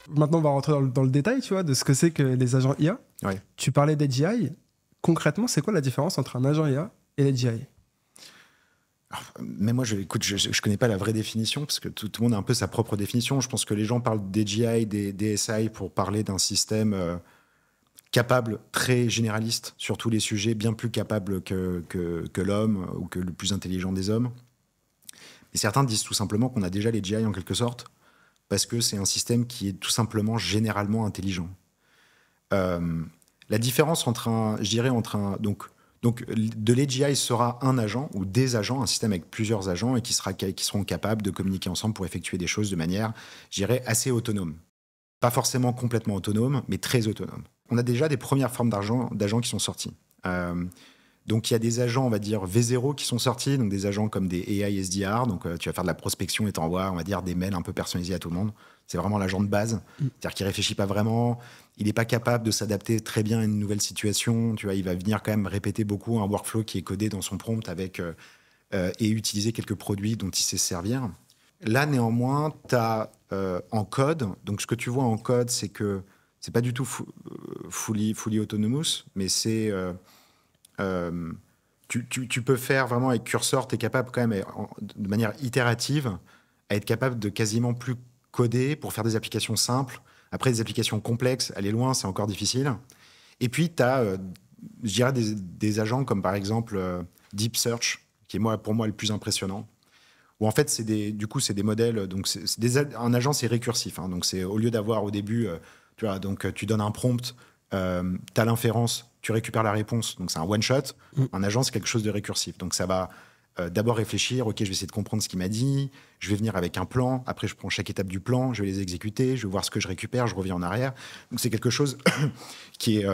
Maintenant, on va rentrer dans le détail, tu vois, de ce que c'est que les agents IA. Ouais. Tu parlais d'AGI. Concrètement, c'est quoi la différence entre un agent IA et l'AGI? Mais moi, écoute, je connais pas la vraie définition, parce que tout le monde a un peu sa propre définition. Je pense que les gens parlent d'AGI, des DSI, pour parler d'un système capable, très généraliste sur tous les sujets, bien plus capable que l'homme ou que le plus intelligent des hommes. Et certains disent tout simplement qu'on a déjà les GI en quelque sorte, parce que c'est un système qui est tout simplement généralement intelligent. La différence donc de l'AGI sera un agent ou des agents, un système avec plusieurs agents et qui seront capables de communiquer ensemble pour effectuer des choses de manière, je dirais, assez autonome. Pas forcément complètement autonome, mais très autonome. On a déjà des premières formes d'agents qui sont sortis. Donc il y a des agents, on va dire, V0 qui sont sortis, donc des agents comme des AI SDR, donc tu vas faire de la prospection et t'envoies, on va dire, des mails un peu personnalisés à tout le monde. C'est vraiment l'agent de base, c'est-à-dire qu'il réfléchit pas vraiment, il n'est pas capable de s'adapter très bien à une nouvelle situation, tu vois, il va venir quand même répéter beaucoup un workflow qui est codé dans son prompt et utiliser quelques produits dont il sait se servir. Là, néanmoins, tu as en code, donc ce que tu vois en code, c'est que c'est pas du tout fully autonomous, mais c'est... tu peux faire vraiment avec curseur, tu es capable quand même, de manière itérative, à être capable de quasiment plus coder pour faire des applications simples. Après, des applications complexes, aller loin, c'est encore difficile. Et puis, tu as, je dirais, des agents comme par exemple Deep Search, qui est pour moi le plus impressionnant. Où en fait, c'est des modèles. Donc, un agent, c'est récursif. Hein, donc, c'est au lieu d'avoir au début, tu vois, donc tu donnes un prompt, tu as l'inférence, tu récupères la réponse. Donc, c'est un one shot. Un agent, c'est quelque chose de récursif. Donc, ça va d'abord réfléchir. Ok, je vais essayer de comprendre ce qu'il m'a dit. Je vais venir avec un plan. Après, je prends chaque étape du plan. Je vais les exécuter. Je vais voir ce que je récupère. Je reviens en arrière. Donc, c'est quelque chose qui est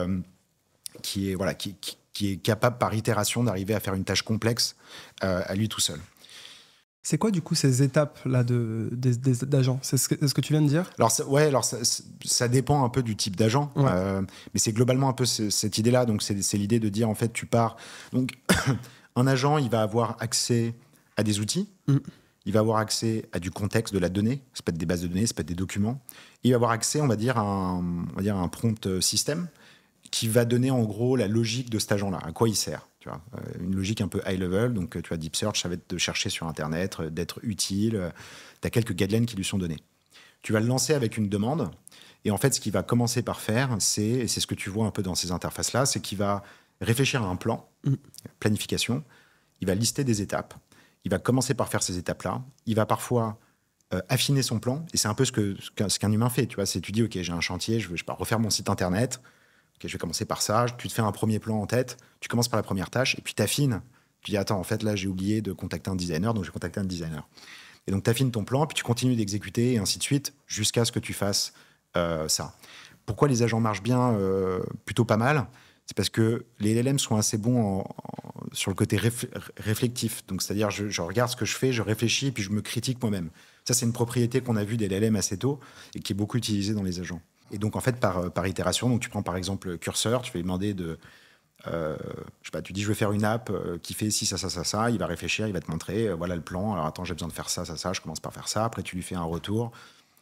capable par itération d'arriver à faire une tâche complexe à lui tout seul. C'est quoi, du coup, ces étapes-là d'agents? C'est ce que tu viens de dire? Alors, ça dépend un peu du type d'agent, Ouais. mais c'est globalement un peu cette idée-là. Donc, c'est l'idée de dire, en fait, tu pars... Donc, un agent, il va avoir accès à des outils, il va avoir accès à du contexte, de la donnée, ça peut être des bases de données, ça peut être des documents. Il va avoir accès, on va dire, à un prompt système qui va donner, en gros, la logique de cet agent-là, à quoi il sert. Tu vois, une logique un peu high level, donc tu vois, Deep Search, ça va être de chercher sur Internet, d'être utile. Tu as quelques guidelines qui lui sont données. Tu vas le lancer avec une demande, et en fait, ce qu'il va commencer par faire, et c'est ce que tu vois un peu dans ces interfaces-là, c'est qu'il va réfléchir à un plan, planification, il va lister des étapes, il va commencer par faire ces étapes-là, il va parfois affiner son plan, et c'est un peu ce qu'un humain fait, tu vois, c'est tu dis, ok, j'ai un chantier, je veux refaire mon site Internet, ok, je vais commencer par ça, tu te fais un premier plan en tête, tu commences par la première tâche, et puis tu affines. Tu dis, attends, en fait, là, j'ai oublié de contacter un designer, donc je vais contacter un designer. Et donc, tu affines ton plan, puis tu continues d'exécuter, et ainsi de suite, jusqu'à ce que tu fasses ça. Pourquoi les agents marchent bien, plutôt pas mal? C'est parce que les LLM sont assez bons sur le côté réflectif. Donc, c'est-à-dire, je regarde ce que je fais, je réfléchis, et puis je me critique moi-même. Ça, c'est une propriété qu'on a vue des LLM assez tôt, et qui est beaucoup utilisée dans les agents. Et donc, en fait, par itération, donc tu prends par exemple curseur, tu vas lui demander je sais pas, tu dis je veux faire une app qui fait ci, ça, il va réfléchir, il va te montrer, voilà le plan, alors attends, j'ai besoin de faire ça, je commence par faire ça, après tu lui fais un retour,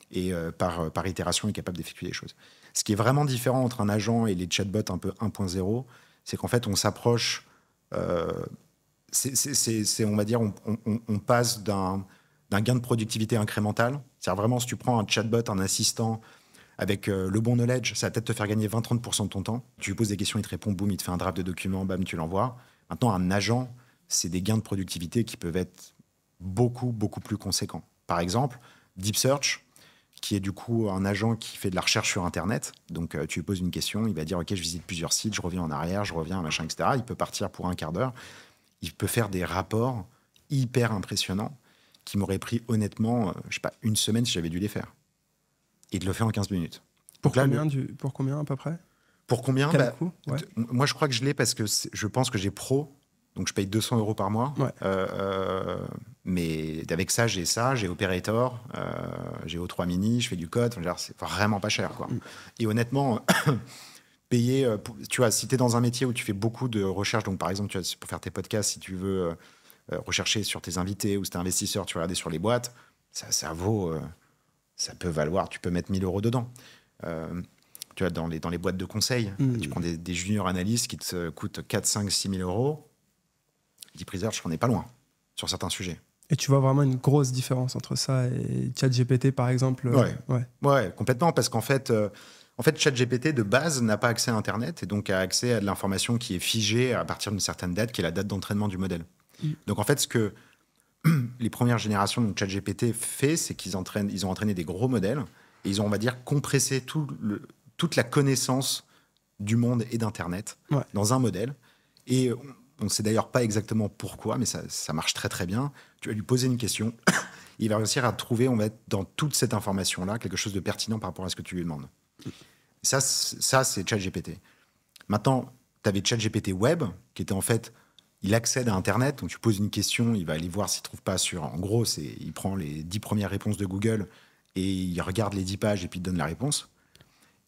et par itération, il est capable d'effectuer des choses. Ce qui est vraiment différent entre un agent et les chatbots un peu 1.0, c'est qu'en fait, on s'approche, on va dire, on passe d'un gain de productivité incrémental, c'est-à-dire vraiment, si tu prends un chatbot, un assistant, avec le bon knowledge, ça va peut-être te faire gagner 20-30% de ton temps. Tu lui poses des questions, il te répond, boum, il te fait un draft de document, bam, tu l'envoies. Maintenant, un agent, c'est des gains de productivité qui peuvent être beaucoup, beaucoup plus conséquents. Par exemple, Deep Search, qui est du coup un agent qui fait de la recherche sur Internet. Donc, tu lui poses une question, il va dire, OK, je visite plusieurs sites, je reviens en arrière, je reviens, machin, etc. Il peut partir pour un quart d'heure. Il peut faire des rapports hyper impressionnants qui m'auraient pris, honnêtement, je sais pas, une semaine si j'avais dû les faire. Et de le faire en 15 minutes. Pour combien à peu près? Pour combien? Quel coût? Ouais. Moi, je crois que je l'ai parce que je pense que j'ai pro, donc je paye 200 € par mois. Ouais. Mais avec ça, j'ai Operator, j'ai O3 Mini, je fais du code. C'est vraiment pas cher, quoi. Et honnêtement, payer, tu vois, si tu es dans un métier où tu fais beaucoup de recherche, donc par exemple, tu vois, pour faire tes podcasts, si tu veux rechercher sur tes invités ou si tu es investisseur, tu vas regarder sur les boîtes, ça vaut ça peut valoir, tu peux mettre 1 000 € dedans. Tu vois, dans les boîtes de conseil, tu prends des juniors analystes qui te coûtent 4, 5, 6 000 €. DeepResearch, je n'en ai pas loin sur certains sujets. Et tu vois vraiment une grosse différence entre ça et ChatGPT, par exemple. Ouais, complètement, parce qu'en fait, ChatGPT, de base, n'a pas accès à Internet et donc a accès à de l'information qui est figée à partir d'une certaine date, qui est la date d'entraînement du modèle. Donc, en fait, ce que les premières générations de ChatGPT fait, c'est qu'ils ont entraîné des gros modèles et ils ont, on va dire, compressé toute la connaissance du monde et d'Internet dans un modèle. Et on ne sait d'ailleurs pas exactement pourquoi, mais ça marche très très bien. Tu vas lui poser une question, il va réussir à trouver, on va être dans toute cette information-là, quelque chose de pertinent par rapport à ce que tu lui demandes. Ça c'est ChatGPT. Maintenant, tu avais ChatGPT Web, qui était en fait, il accède à Internet, donc tu poses une question, il va aller voir s'il ne trouve pas sur... En gros, il prend les 10 premières réponses de Google et il regarde les 10 pages et puis il te donne la réponse.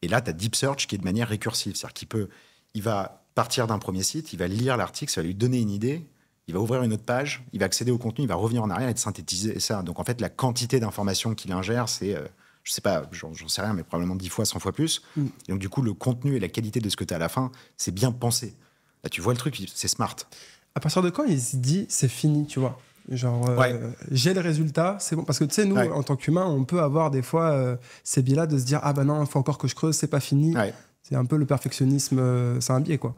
Et là, tu as Deep Search qui est de manière récursive, c'est-à-dire il va partir d'un premier site, il va lire l'article, ça va lui donner une idée, il va ouvrir une autre page, il va accéder au contenu, il va revenir en arrière et te synthétiser ça. Donc en fait, la quantité d'informations qu'il ingère, c'est, je sais pas, j'en sais rien, mais probablement 10 fois, 100 fois plus. Et donc du coup, le contenu et la qualité de ce que tu as à la fin, c'est bien pensé. Là, tu vois le truc, c'est smart. À partir de quand il se dit c'est fini, tu vois? Genre, j'ai le résultat, c'est bon. Parce que tu sais, nous, en tant qu'humains, on peut avoir des fois ces biais-là de se dire ah ben non, il faut encore que je creuse, c'est pas fini. C'est un peu le perfectionnisme, c'est un biais, quoi.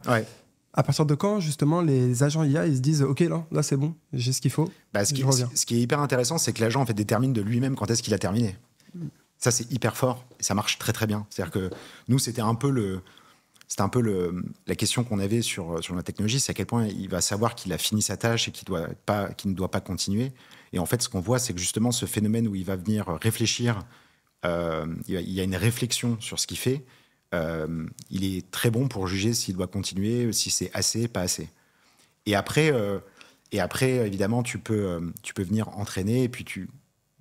À partir de quand, justement, les agents IA, ils se disent ok, là c'est bon, j'ai ce qu'il faut, ce qui est hyper intéressant, c'est que l'agent en fait détermine de lui-même quand est-ce qu'il a terminé. Ça, c'est hyper fort et ça marche très très bien. C'est-à-dire que nous, c'était un peu la question qu'on avait sur la technologie, c'est à quel point il va savoir qu'il a fini sa tâche et qu'il ne doit pas continuer. Et en fait, ce qu'on voit, c'est que justement, ce phénomène où il va venir réfléchir, il y a une réflexion sur ce qu'il fait, il est très bon pour juger s'il doit continuer, si c'est assez, pas assez. Et après évidemment, tu peux venir entraîner, et puis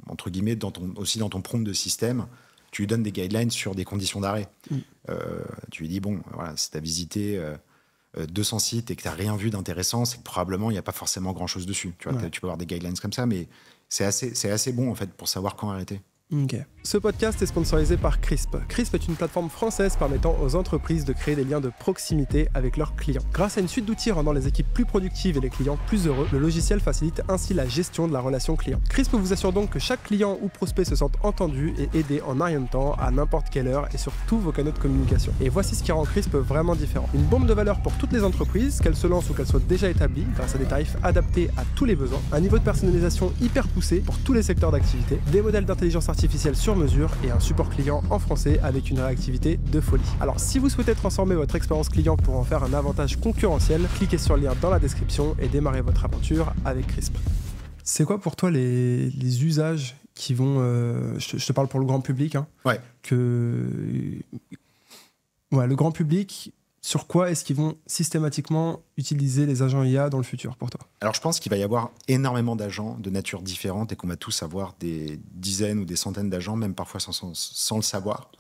entre guillemets, aussi dans ton prompt de système, tu lui donnes des guidelines sur des conditions d'arrêt. Tu lui dis, bon, voilà, si tu as visité 200 sites et que tu n'as rien vu d'intéressant, c'est que probablement, il n'y a pas forcément grand-chose dessus. Tu vois, tu peux avoir des guidelines comme ça, mais c'est assez bon, en fait, pour savoir quand arrêter. Okay. Ce podcast est sponsorisé par Crisp. Crisp est une plateforme française permettant aux entreprises de créer des liens de proximité avec leurs clients. Grâce à une suite d'outils rendant les équipes plus productives et les clients plus heureux, le logiciel facilite ainsi la gestion de la relation client. Crisp vous assure donc que chaque client ou prospect se sente entendu et aidé en un rien de temps, à n'importe quelle heure et sur tous vos canaux de communication. Et voici ce qui rend Crisp vraiment différent. Une bombe de valeur pour toutes les entreprises, qu'elles se lancent ou qu'elles soient déjà établies, grâce à des tarifs adaptés à tous les besoins, un niveau de personnalisation hyper poussé pour tous les secteurs d'activité, des modèles d'intelligence artificielle sur mesure et un support client en français avec une réactivité de folie. Alors si vous souhaitez transformer votre expérience client pour en faire un avantage concurrentiel, cliquez sur le lien dans la description et démarrez votre aventure avec Crisp. C'est quoi pour toi les usages qui vont... je te parle pour le grand public. Le grand public, sur quoi est-ce qu'ils vont systématiquement utiliser les agents IA dans le futur pour toi? Alors je pense qu'il va y avoir énormément d'agents de nature différente et qu'on va tous avoir des dizaines ou des centaines d'agents, même parfois sans le savoir.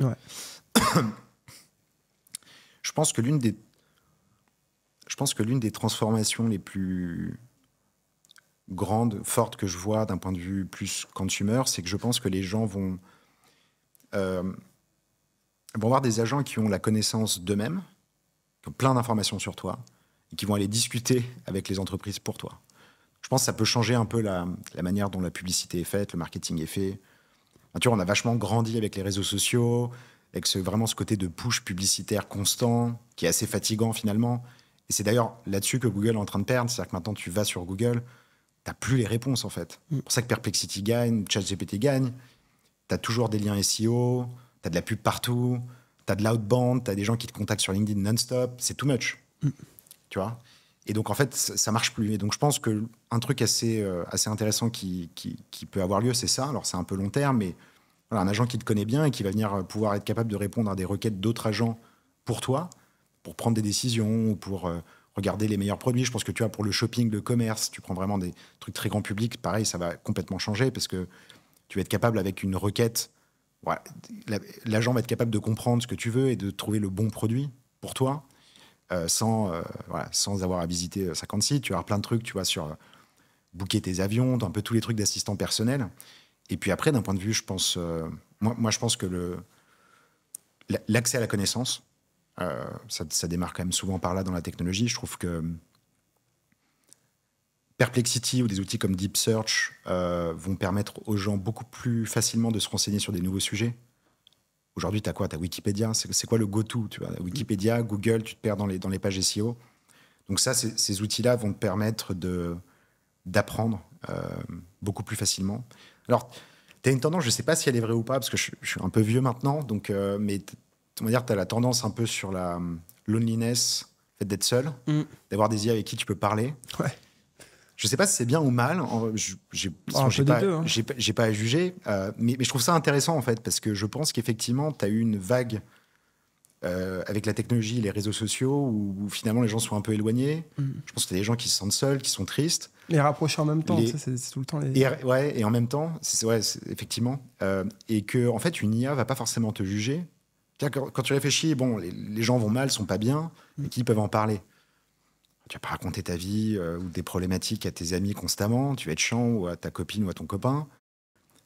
Je pense que l'une des transformations les plus grandes, fortes que je vois d'un point de vue plus consumer, c'est que je pense que les gens vont avoir des agents qui ont la connaissance d'eux-mêmes, qui ont plein d'informations sur toi et qui vont aller discuter avec les entreprises pour toi. Je pense que ça peut changer un peu la manière dont la publicité est faite, le marketing est fait. Enfin, tu vois, on a vachement grandi avec les réseaux sociaux, avec vraiment ce côté de push publicitaire constant, qui est assez fatigant finalement. Et c'est d'ailleurs là-dessus que Google est en train de perdre. C'est-à-dire que maintenant, tu vas sur Google, tu n'as plus les réponses en fait. C'est pour ça que Perplexity gagne, ChatGPT gagne. Tu as toujours des liens SEO, tu as de la pub partout, tu as de l'outbound, tu as des gens qui te contactent sur LinkedIn non-stop. C'est too much. Tu vois? Et donc, en fait, ça marche plus. Et donc, je pense qu'un truc assez intéressant qui peut avoir lieu, c'est ça. Alors, c'est un peu long terme, mais voilà, un agent qui te connaît bien et qui va venir pouvoir être capable de répondre à des requêtes d'autres agents pour toi, pour prendre des décisions ou pour regarder les meilleurs produits. Je pense que tu vois, pour le shopping, le commerce, tu prends vraiment des trucs très grand public. Pareil, ça va complètement changer parce que tu vas être capable, avec une requête, voilà, l'agent va être capable de comprendre ce que tu veux et de trouver le bon produit pour toi. Sans avoir à visiter 50 sites. Tu vas avoir plein de trucs, tu vois, sur booker tes avions, un peu tous les trucs d'assistant personnel. Et puis après, d'un point de vue, je pense, Moi, je pense que l'accès à la connaissance, ça démarre quand même souvent par là dans la technologie. Je trouve que Perplexity ou des outils comme Deep Search vont permettre aux gens beaucoup plus facilement de se renseigner sur des nouveaux sujets. Aujourd'hui, tu as quoi? Tu as Wikipédia. C'est quoi le go-to? Tu vois, Wikipédia, Google, tu te perds dans les pages SEO. Donc ça, ces outils-là vont te permettre d'apprendre beaucoup plus facilement. Alors, tu as une tendance, je ne sais pas si elle est vraie ou pas, parce que je suis un peu vieux maintenant, donc, mais on va dire tu as la tendance un peu sur la loneliness, le fait d'être seul, d'avoir des IA avec qui tu peux parler. Ouais. Je ne sais pas si c'est bien ou mal. J'ai pas à juger, mais je trouve ça intéressant en fait, parce que je pense qu'effectivement, tu as eu une vague avec la technologie, les réseaux sociaux, où finalement les gens sont un peu éloignés. Je pense que tu as des gens qui se sentent seuls, qui sont tristes. Les rapprocher en même temps, c'est tout le temps les... Et en même temps, effectivement. Et que, en fait, une IA va pas forcément te juger. Quand tu réfléchis, bon, les gens vont mal, sont pas bien, et qui peuvent en parler. Tu vas pas raconter ta vie ou des problématiques à tes amis constamment, tu vas être chiant ou à ta copine ou à ton copain.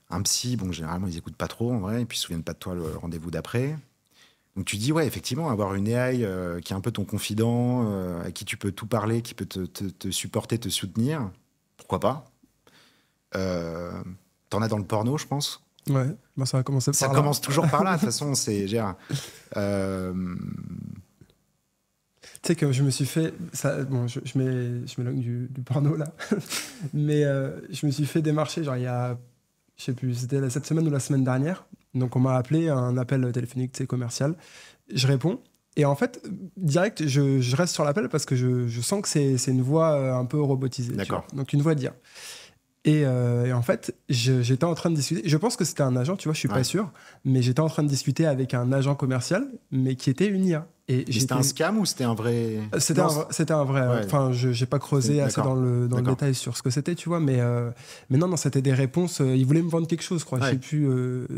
Un psy, bon, généralement, ils écoutent pas trop, en vrai, et puis ils se souviennent pas de toi le rendez-vous d'après. Donc tu dis, ouais, effectivement, avoir une AI qui est un peu ton confident, à qui tu peux tout parler, qui peut te supporter, te soutenir, pourquoi pas. T'en as dans le porno, je pense. Ouais, bah ça va commencer par là. Ça commence toujours par là, de toute façon, c'est... Tu sais que je me suis fait... Ça, bon, je m'éloigne du porno, là. Mais je me suis fait démarcher, genre, il y a... Je sais plus, c'était cette semaine ou la semaine dernière. Donc, on m'a appelé, un appel téléphonique, tu sais, commercial. Je réponds. Et en fait, direct, je reste sur l'appel parce que je sens que c'est une voix un peu robotisée. D'accord. Donc, une voix d'IA. Et en fait, j'étais en train de discuter. Je pense que c'était un agent, tu vois, je suis pas sûr. Mais j'étais en train de discuter avec un agent commercial, mais qui était une IA. Et c'était un scam ou c'était un vrai... C'était un vrai. Ouais. Enfin, je n'ai pas creusé assez dans le détail sur ce que c'était, tu vois. Mais non, c'était des réponses. Ils voulaient me vendre quelque chose, je crois. Ouais. Je sais plus,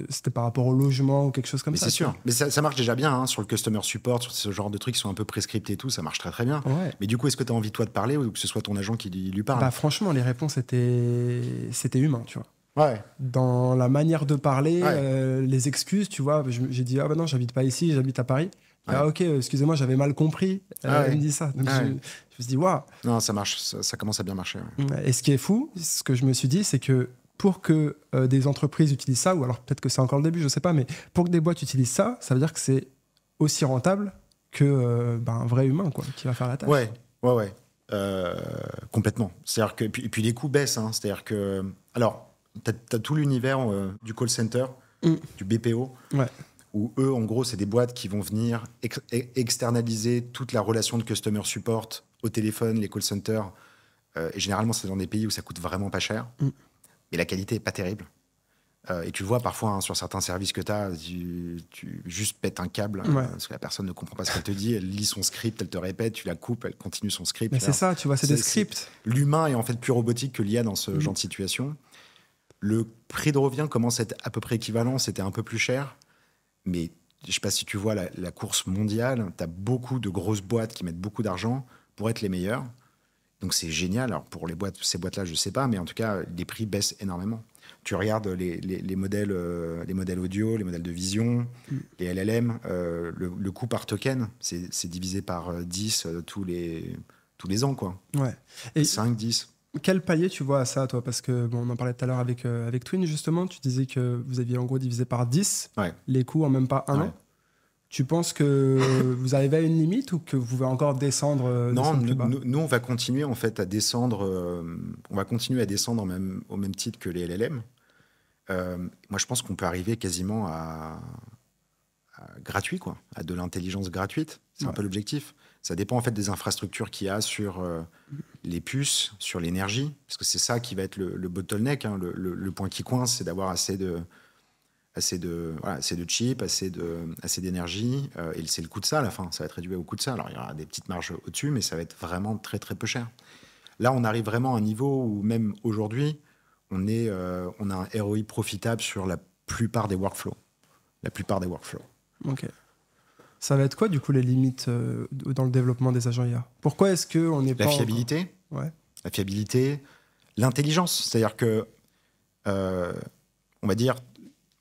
c'était par rapport au logement ou quelque chose comme ça. C'est sûr. Mais ça marche déjà bien sur le customer support, sur ce genre de trucs qui sont un peu prescriptés et tout. Ça marche très, très bien. Ouais. Mais du coup, est-ce que tu as envie, toi, de parler ou que ce soit ton agent qui lui parle? Bah, franchement, les réponses c'était humain, tu vois. Ouais. Dans la manière de parler, les excuses, tu vois. J'ai dit, ah bah non, j'habite pas ici, j'habite à Paris. Ouais. Ah ok, excusez-moi, j'avais mal compris. Elle me dit ça. Donc je me suis dit, waouh. Non, ça marche, ça commence à bien marcher. Ouais. Et ce qui est fou, ce que je me suis dit, c'est que pour que des entreprises utilisent ça, ou alors peut-être que c'est encore le début, je sais pas, mais pour que des boîtes utilisent ça, ça veut dire que c'est aussi rentable que un vrai humain, quoi, qui va faire la tâche. Ouais. Complètement. C'est-à-dire que, et puis les coûts baissent. Hein, c'est-à-dire que, alors, t'as tout l'univers du call center, du BPO. Ouais. Où eux, en gros, c'est des boîtes qui vont venir externaliser toute la relation de customer support au téléphone, les call centers. Et généralement, c'est dans des pays où ça coûte vraiment pas cher. Mais la qualité n'est pas terrible. Et tu le vois parfois sur certains services que tu juste pètes un câble parce que la personne ne comprend pas ce qu'elle te dit. Elle lit son script, elle te répète, tu la coupes, elle continue son script. Mais c'est ça, tu vois, c'est des scripts. L'humain est en fait plus robotique que l'IA dans ce genre de situation. Le prix de revient commence à être à peu près équivalent. C'était un peu plus cher. Mais je ne sais pas si tu vois la course mondiale, tu as beaucoup de grosses boîtes qui mettent beaucoup d'argent pour être les meilleures. Donc c'est génial. Alors pour ces boîtes-là, je ne sais pas, mais en tout cas, les prix baissent énormément. Tu regardes les modèles audio, les modèles de vision, les LLM, le coût par token, c'est divisé par 10 tous les ans, quoi. Ouais. Et 5, 10. Quel palier tu vois à ça, toi? Parce que on en parlait tout à l'heure avec Twin, justement. Tu disais que vous aviez en gros divisé par 10 les coûts en même pas un an. Tu penses que vous arrivez à une limite ou que vous pouvez encore descendre? Non, nous, on va continuer en fait à descendre. On va continuer à descendre au même titre que les LLM. Moi, je pense qu'on peut arriver quasiment à gratuit, quoi, à de l'intelligence gratuite. C'est un peu l'objectif. Ça dépend en fait des infrastructures qu'il y a sur les puces, sur l'énergie, parce que c'est ça qui va être le bottleneck. Hein, le point qui coince, c'est d'avoir assez de chips, assez d'énergie, et c'est le coût de ça à la fin. Ça va être réduit au coût de ça. Alors il y aura des petites marges au-dessus, mais ça va être vraiment très très peu cher. Là, on arrive vraiment à un niveau où même aujourd'hui, on a un ROI profitable sur la plupart des workflows. Ok. Ça va être quoi, du coup, les limites dans le développement des agents IA? Pourquoi est-ce qu'on n'est pas... La fiabilité. La fiabilité. L'intelligence. C'est-à-dire que, on va dire,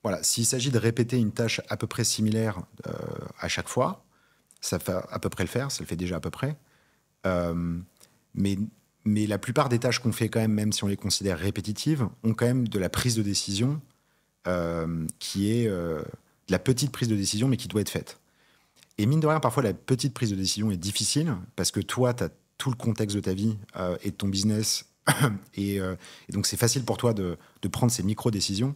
voilà, s'il s'agit de répéter une tâche à peu près similaire à chaque fois, ça fait à peu près le faire, ça le fait déjà à peu près. Mais la plupart des tâches qu'on fait quand même si on les considère répétitives, ont quand même de la prise de décision qui est de la petite prise de décision, mais qui doit être faite. Et mine de rien, parfois, la petite prise de décision est difficile parce que toi, tu as tout le contexte de ta vie et de ton business. et donc, c'est facile pour toi de prendre ces micro-décisions.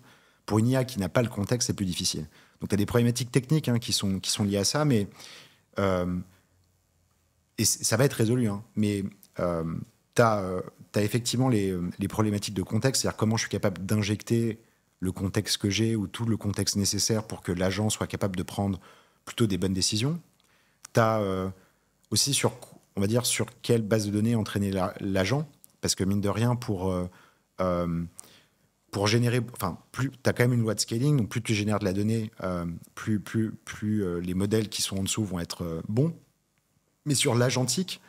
Pour une IA qui n'a pas le contexte, c'est plus difficile. Donc, tu as des problématiques techniques qui sont liées à ça, mais et ça va être résolu. Mais tu as effectivement les problématiques de contexte, c'est-à-dire comment je suis capable d'injecter le contexte que j'ai ou tout le contexte nécessaire pour que l'agent soit capable de prendre plutôt des bonnes décisions. Tu as aussi on va dire, sur quelle base de données entraîner l'agent, parce que mine de rien, pour générer... Enfin, tu as quand même une loi de scaling, donc plus tu génères de la donnée, plus les modèles qui sont en dessous vont être bons. Mais sur l'agentique,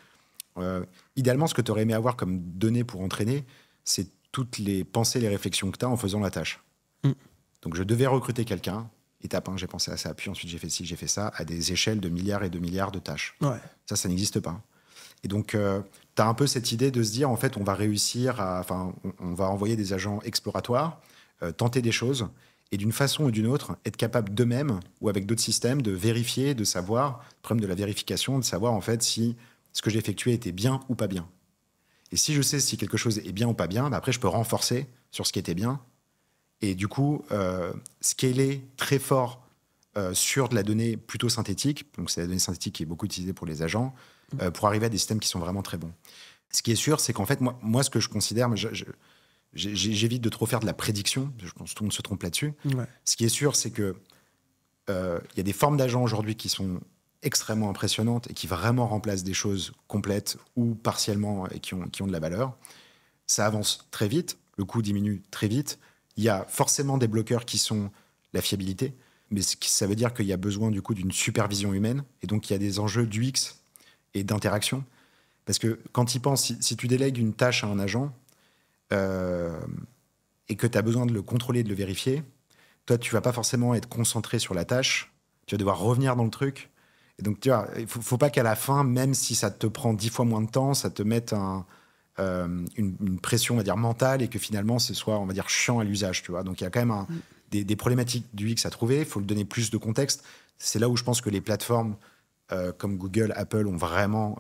idéalement, ce que tu aurais aimé avoir comme données pour entraîner, c'est toutes les pensées, les réflexions que tu as en faisant la tâche. Donc, je devais recruter quelqu'un. Étape 1, j'ai pensé à ça, puis ensuite j'ai fait ci, j'ai fait ça, à des échelles de milliards et de milliards de tâches. Ouais. Ça n'existe pas. Et donc, tu as un peu cette idée de se dire, en fait, on va réussir on va envoyer des agents exploratoires, tenter des choses, et d'une façon ou d'une autre, être capable d'eux-mêmes, ou avec d'autres systèmes, de vérifier, de savoir, le problème de la vérification, de savoir, en fait, si ce que j'ai effectué était bien ou pas bien. Et si je sais si quelque chose est bien ou pas bien, après, je peux renforcer sur ce qui était bien, et du coup, scaler très fort sur de la donnée plutôt synthétique, donc c'est la donnée synthétique qui est beaucoup utilisée pour les agents, pour arriver à des systèmes qui sont vraiment très bons. Ce qui est sûr, c'est qu'en fait, moi ce que je considère, j'évite de trop faire de la prédiction, je pense que tout le monde se trompe là-dessus. Ouais. Ce qui est sûr, c'est que y a des formes d'agents aujourd'hui qui sont extrêmement impressionnantes et qui vraiment remplacent des choses complètes ou partiellement et qui ont de la valeur. Ça avance très vite, le coût diminue très vite. Il y a forcément des bloqueurs qui sont la fiabilité, mais ça veut dire qu'il y a besoin du coup d'une supervision humaine, et donc il y a des enjeux d'UX et d'interaction. Parce que quand tu y penses, si tu délègues une tâche à un agent et que tu as besoin de le contrôler, de le vérifier, toi, tu vas pas forcément être concentré sur la tâche, tu vas devoir revenir dans le truc. Et donc, tu vois, il faut pas qu'à la fin, même si ça te prend 10 fois moins de temps, ça te mette une pression, on va dire, mentale, et que finalement, ce soit, on va dire, chiant à l'usage, tu vois. Donc, il y a quand même des problématiques du UX à trouver. Il faut lui donner plus de contexte. C'est là où je pense que les plateformes comme Google, Apple ont vraiment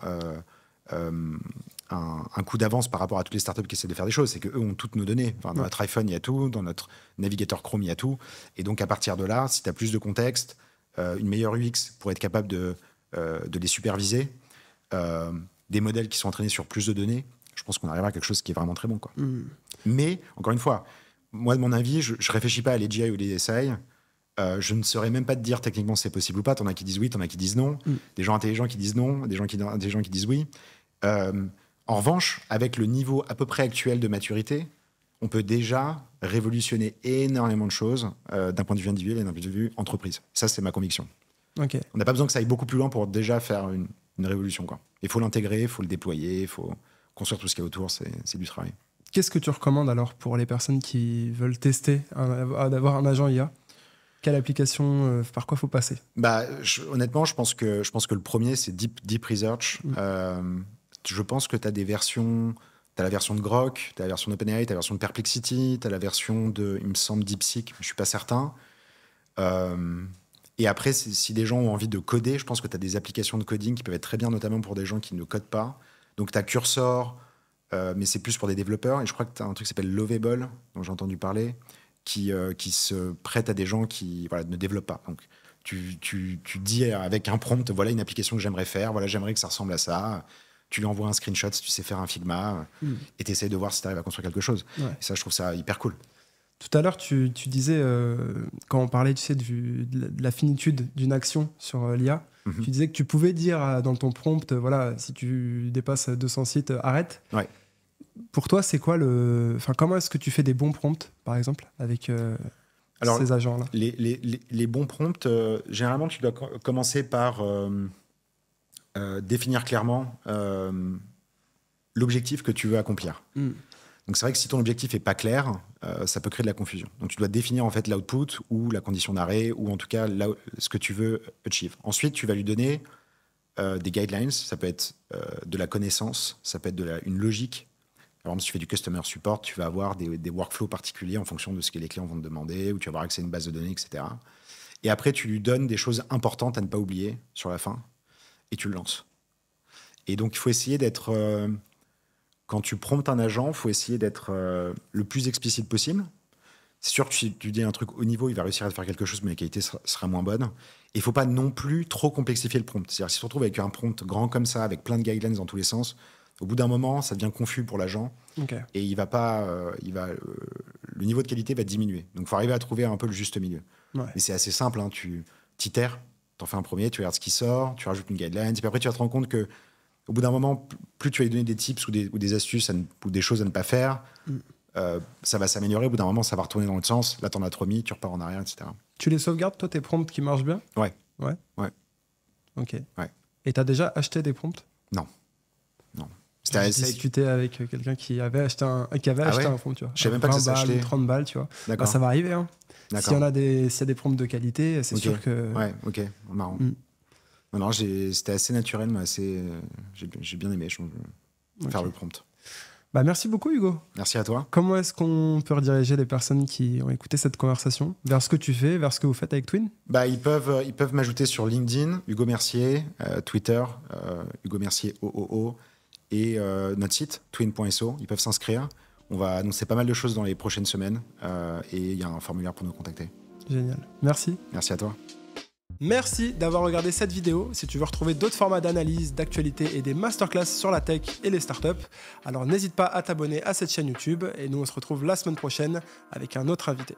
un coup d'avance par rapport à toutes les startups qui essaient de faire des choses. C'est qu'eux ont toutes nos données. Enfin, dans notre iPhone, il y a tout. Dans notre navigateur Chrome, il y a tout. Et donc, à partir de là, si tu as plus de contexte, une meilleure UX pour être capable de les superviser, des modèles qui sont entraînés sur plus de données, je pense qu'on arrivera à quelque chose qui est vraiment très bon, quoi. Mais, encore une fois, moi, de mon avis, je ne réfléchis pas à l'AGI ou l'ASI. Je ne saurais même pas te dire techniquement si c'est possible ou pas. T'en as qui disent oui, t'en as qui disent non. Des gens intelligents qui disent non, des gens qui disent oui. En revanche, avec le niveau à peu près actuel de maturité, on peut déjà révolutionner énormément de choses d'un point de vue individuel et d'un point de vue entreprise. Ça, c'est ma conviction. Okay. On n'a pas besoin que ça aille beaucoup plus loin pour déjà faire une révolution, quoi. Il faut l'intégrer, il faut le déployer, il faut construire tout ce qu'il y a autour, c'est du travail. Qu'est-ce que tu recommandes alors pour les personnes qui veulent tester d'avoir un agent IA ? Quelle application, par quoi il faut passer ? Honnêtement, je pense que le premier, c'est Deep Research. Je pense que tu as des versions... Tu as la version de Grok, tu as la version d'OpenAI, tu as la version de Perplexity, tu as la version de, il me semble, DeepSeek, je ne suis pas certain. Et après, si des gens ont envie de coder, je pense que tu as des applications de coding qui peuvent être très bien, notamment pour des gens qui ne codent pas. Donc, tu as Cursor, mais c'est plus pour des développeurs. Et je crois que tu as un truc qui s'appelle Lovable, dont j'ai entendu parler, qui se prête à des gens qui ne développent pas. Donc, tu dis avec un prompt, voilà une application que j'aimerais faire, voilà, j'aimerais que ça ressemble à ça. Tu lui envoies un screenshot si tu sais faire un Figma et tu essaies de voir si tu arrives à construire quelque chose. Ouais. Et ça, je trouve ça hyper cool. Tout à l'heure, tu disais, quand on parlait de la finitude d'une action sur l'IA, tu disais que tu pouvais dire dans ton prompt, voilà, si tu dépasses 200 sites, arrête. Ouais. Pour toi, c'est quoi comment est-ce que tu fais des bons prompts, par exemple, avec ces agents-là ? Les bons prompts, généralement, tu dois commencer par définir clairement l'objectif que tu veux accomplir. Donc c'est vrai que si ton objectif n'est pas clair, ça peut créer de la confusion. Donc tu dois définir en fait l'output ou la condition d'arrêt ou en tout cas ce que tu veux achieve. Ensuite, tu vas lui donner des guidelines. Ça peut être de la connaissance, ça peut être une logique. Par exemple, si tu fais du customer support, tu vas avoir des workflows particuliers en fonction de ce que les clients vont te demander, ou tu vas avoir accès à une base de données, etc. Et après, tu lui donnes des choses importantes à ne pas oublier sur la fin, et tu le lances. Et donc, il faut essayer d'être... quand tu promptes un agent, il faut essayer d'être le plus explicite possible. C'est sûr que si tu dis un truc haut niveau, il va réussir à faire quelque chose, mais la qualité sera moins bonne. Et il ne faut pas non plus trop complexifier le prompt. C'est-à-dire, si tu te retrouves avec un prompt grand comme ça, avec plein de guidelines dans tous les sens, au bout d'un moment, ça devient confus pour l'agent. Okay. Et il va pas, le niveau de qualité va diminuer. Donc, il faut arriver à trouver un peu le juste milieu. Ouais. Mais c'est assez simple. Hein, tu t'itères, tu en fais un premier, tu regardes ce qui sort, tu rajoutes une guideline. Et puis après, tu vas te rendre compte que au bout d'un moment, plus tu vas lui donner des tips ou des astuces ou des choses à ne pas faire, ça va s'améliorer. Au bout d'un moment, ça va retourner dans l'autre sens. Là, tu en as trop mis, tu repars en arrière, etc. Tu les sauvegardes, toi, tes prompts qui marchent bien? Ouais. Ok. Ouais. Et tu as déjà acheté des prompts? Non. J'ai discuté avec quelqu'un qui avait acheté un prompt, tu vois. Je sais même pas que ça s'achetait. 30 balles, tu vois. Bah, ça va arriver. Hein. S'il y a des prompts de qualité, c'est sûr que... Ouais, ok, marrant. Non, c'était assez naturel, mais j'ai bien aimé faire le prompt. Bah, merci beaucoup, Hugo. Merci à toi. Comment est-ce qu'on peut rediriger les personnes qui ont écouté cette conversation vers ce que tu fais, vers ce que vous faites avec Twin? Bah, ils peuvent m'ajouter sur LinkedIn, Hugo Mercier, Twitter, Hugo Mercier OOO, et notre site, twin.so. Ils peuvent s'inscrire. On va annoncer pas mal de choses dans les prochaines semaines et il y a un formulaire pour nous contacter. Génial. Merci. Merci à toi. Merci d'avoir regardé cette vidéo. Si tu veux retrouver d'autres formats d'analyse, d'actualité et des masterclass sur la tech et les startups, alors n'hésite pas à t'abonner à cette chaîne YouTube et nous on se retrouve la semaine prochaine avec un autre invité.